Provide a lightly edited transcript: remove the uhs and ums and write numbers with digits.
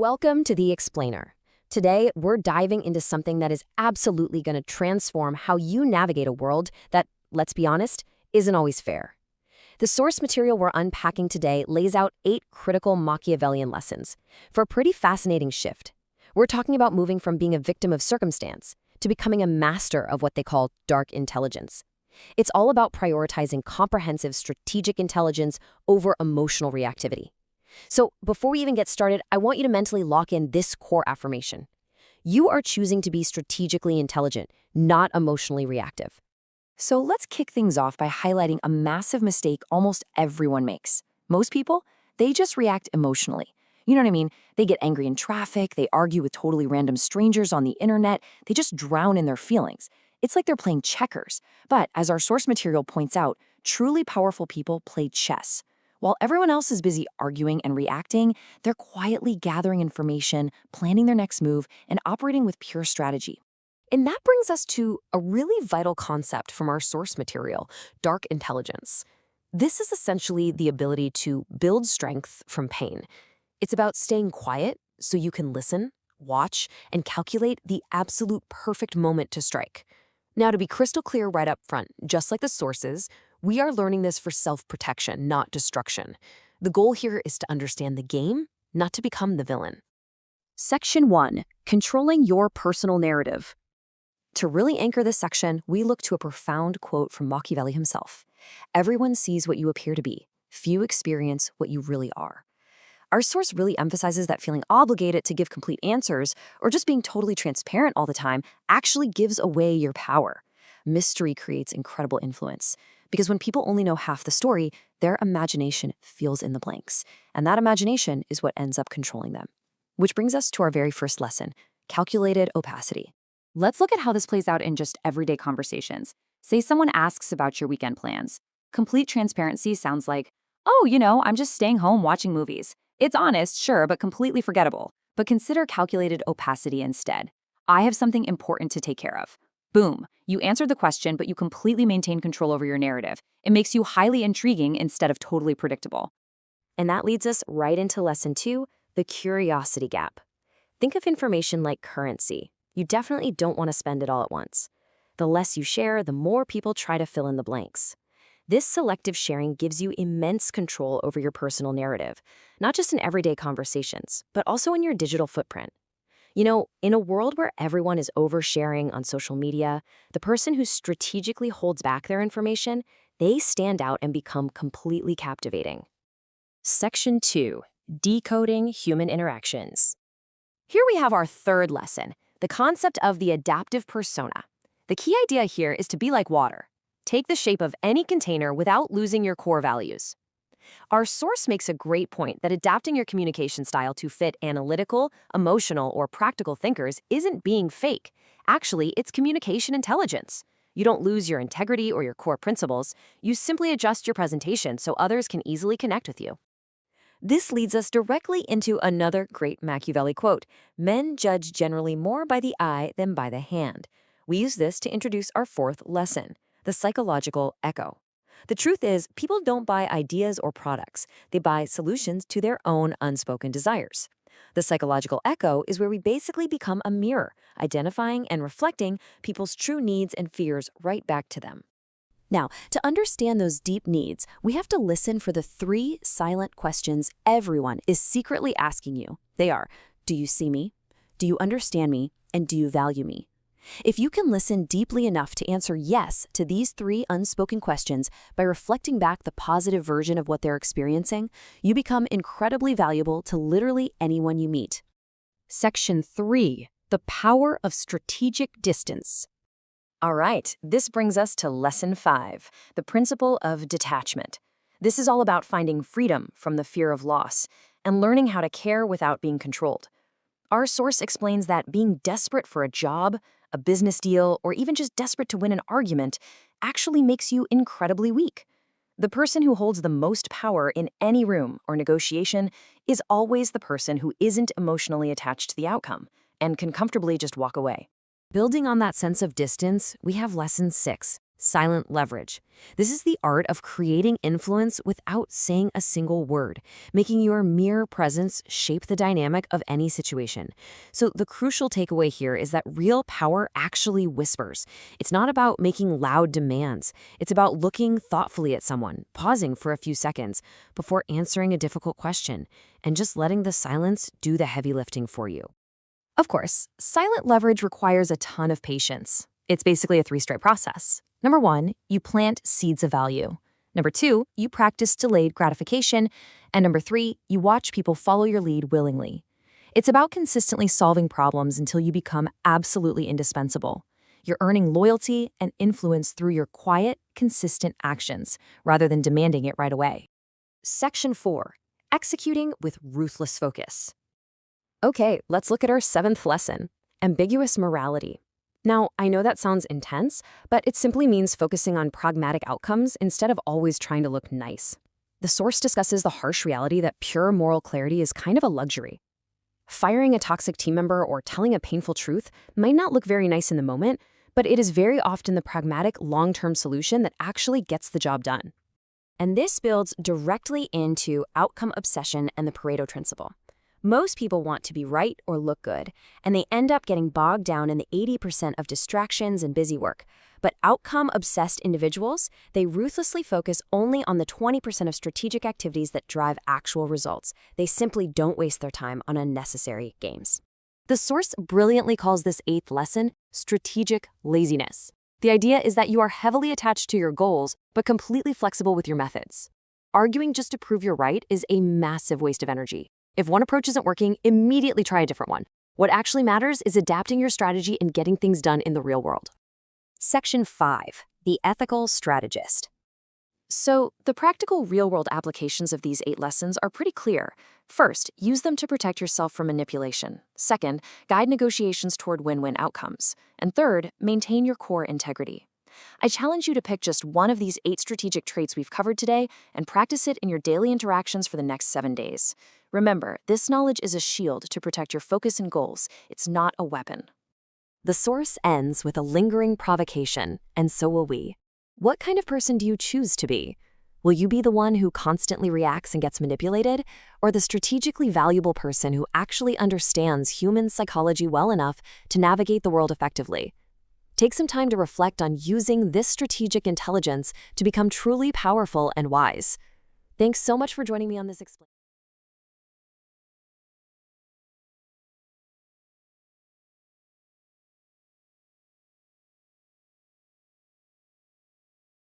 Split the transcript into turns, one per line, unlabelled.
Welcome to The Explainer. Today, we're diving into something that is absolutely going to transform how you navigate a world that, let's be honest, isn't always fair. The source material we're unpacking today lays out 8 critical Machiavellian lessons for a pretty fascinating shift. We're talking about moving from being a victim of circumstance to becoming a master of what they call dark intelligence. It's all about prioritizing comprehensive strategic intelligence over emotional reactivity. So before we even get started, I want you to mentally lock in this core affirmation. You are choosing to be strategically intelligent, not emotionally reactive. So let's kick things off by highlighting a massive mistake almost everyone makes. Most people, they just react emotionally. You know what I mean? They get angry in traffic, they argue with totally random strangers on the internet, they just drown in their feelings. It's like they're playing checkers. But as our source material points out, truly powerful people play chess. While everyone else is busy arguing and reacting, they're quietly gathering information, planning their next move, and operating with pure strategy. And that brings us to a really vital concept from our source material, dark intelligence. This is essentially the ability to build strength from pain. It's about staying quiet so you can listen, watch, and calculate the absolute perfect moment to strike. Now, to be crystal clear right up front, just like the sources, we are learning this for self-protection, not destruction. The goal here is to understand the game, not to become the villain. Section 1. Controlling your personal narrative. To really anchor this section, we look to a profound quote from Machiavelli himself. Everyone sees what you appear to be. Few experience what you really are. Our source really emphasizes that feeling obligated to give complete answers or just being totally transparent all the time actually gives away your power. Mystery creates incredible influence because when people only know half the story, their imagination fills in the blanks. And that imagination is what ends up controlling them. Which brings us to our very first lesson, calculated opacity. Let's look at how this plays out in just everyday conversations. Say someone asks about your weekend plans. Complete transparency sounds like, oh, I'm just staying home watching movies. It's honest, sure, but completely forgettable. But consider calculated opacity instead. I have something important to take care of. Boom, you answered the question, but you completely maintain control over your narrative. It makes you highly intriguing instead of totally predictable. And that leads us right into lesson 2, the curiosity gap. Think of information like currency. You definitely don't want to spend it all at once. The less you share, the more people try to fill in the blanks. This selective sharing gives you immense control over your personal narrative, not just in everyday conversations, but also in your digital footprint. In a world where everyone is oversharing on social media, the person who strategically holds back their information, they stand out and become completely captivating. Section 2. Decoding human interactions. Here we have our third lesson, the concept of the adaptive persona. The key idea here is to be like water. Take the shape of any container without losing your core values. Our source makes a great point that adapting your communication style to fit analytical, emotional, or practical thinkers isn't being fake. Actually, it's communication intelligence. You don't lose your integrity or your core principles. You simply adjust your presentation so others can easily connect with you. This leads us directly into another great Machiavelli quote, "Men judge generally more by the eye than by the hand." We use this to introduce our fourth lesson, the psychological echo. The truth is, people don't buy ideas or products. They buy solutions to their own unspoken desires. The psychological echo is where we basically become a mirror, identifying and reflecting people's true needs and fears right back to them. Now, to understand those deep needs, we have to listen for the 3 silent questions everyone is secretly asking you. They are, do you see me? Do you understand me? And do you value me? If you can listen deeply enough to answer yes to these 3 unspoken questions by reflecting back the positive version of what they're experiencing, you become incredibly valuable to literally anyone you meet. Section 3. The power of strategic distance. All right, this brings us to lesson 5, the principle of detachment. This is all about finding freedom from the fear of loss and learning how to care without being controlled. Our source explains that being desperate for a job, a business deal, or even just desperate to win an argument actually makes you incredibly weak. The person who holds the most power in any room or negotiation is always the person who isn't emotionally attached to the outcome and can comfortably just walk away. Building on that sense of distance, we have lesson 6, Silent leverage. This is the art of creating influence without saying a single word, making your mere presence shape the dynamic of any situation. So the crucial takeaway here is that real power actually whispers. It's not about making loud demands. It's about looking thoughtfully at someone, pausing for a few seconds before answering a difficult question, and just letting the silence do the heavy lifting for you.
Of course, silent leverage requires a ton of patience. It's basically a three-step process. Number 1, you plant seeds of value. Number 2, you practice delayed gratification. And number 3, you watch people follow your lead willingly. It's about consistently solving problems until you become absolutely indispensable. You're earning loyalty and influence through your quiet, consistent actions, rather than demanding it right away.
Section 4. Executing with ruthless focus. Okay, let's look at our 7th lesson, ambiguous morality. Now, I know that sounds intense, but it simply means focusing on pragmatic outcomes instead of always trying to look nice. The source discusses the harsh reality that pure moral clarity is kind of a luxury. Firing a toxic team member or telling a painful truth might not look very nice in the moment, but it is very often the pragmatic, long-term solution that actually gets the job done. And this builds directly into outcome obsession and the Pareto principle. Most people want to be right or look good, and they end up getting bogged down in the 80% of distractions and busy work. But outcome-obsessed individuals, they ruthlessly focus only on the 20% of strategic activities that drive actual results. They simply don't waste their time on unnecessary games. The source brilliantly calls this 8th lesson strategic laziness. The idea is that you are heavily attached to your goals, but completely flexible with your methods. Arguing just to prove you're right is a massive waste of energy. If one approach isn't working, immediately try a different one. What actually matters is adapting your strategy and getting things done in the real world. Section 5. The ethical strategist. So, the practical real-world applications of these 8 lessons are pretty clear. First, use them to protect yourself from manipulation. Second, guide negotiations toward win-win outcomes. And third, maintain your core integrity. I challenge you to pick just one of these 8 strategic traits we've covered today and practice it in your daily interactions for the next 7 days. Remember, this knowledge is a shield to protect your focus and goals. It's not a weapon. The source ends with a lingering provocation, and so will we. What kind of person do you choose to be? Will you be the one who constantly reacts and gets manipulated, or the strategically valuable person who actually understands human psychology well enough to navigate the world effectively? Take some time to reflect on using this strategic intelligence to become truly powerful and wise. Thanks so much for joining me on this explain.